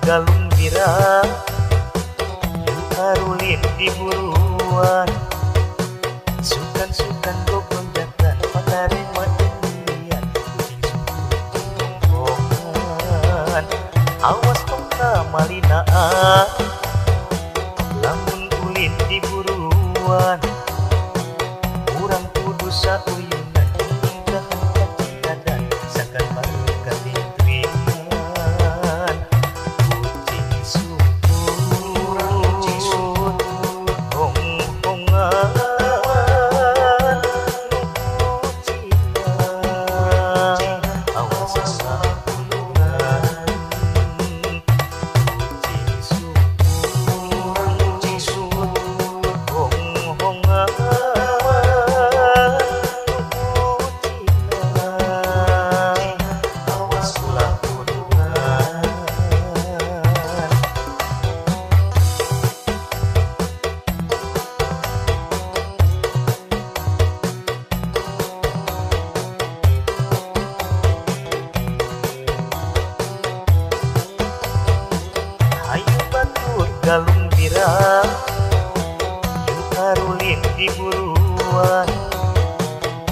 galung birang yuk harulin di buruan sukan-sukan gobong jatan patari mandian kucing sumbongan awas tongka malinaan lamun ulin di buruan urang kudu sauyunan ingkahan kacikadan sakan marga tituingan kucing sumput hong-hongan nukucingan awas sasapulungan kucing sumput hong-hongan galung birang yuk harulin di buruan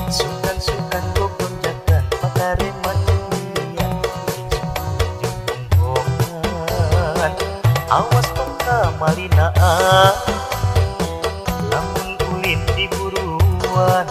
sukan-sukan gobong jatan patare mandian kucing sumbongan awas tongka malinaan lamun ulin di buruan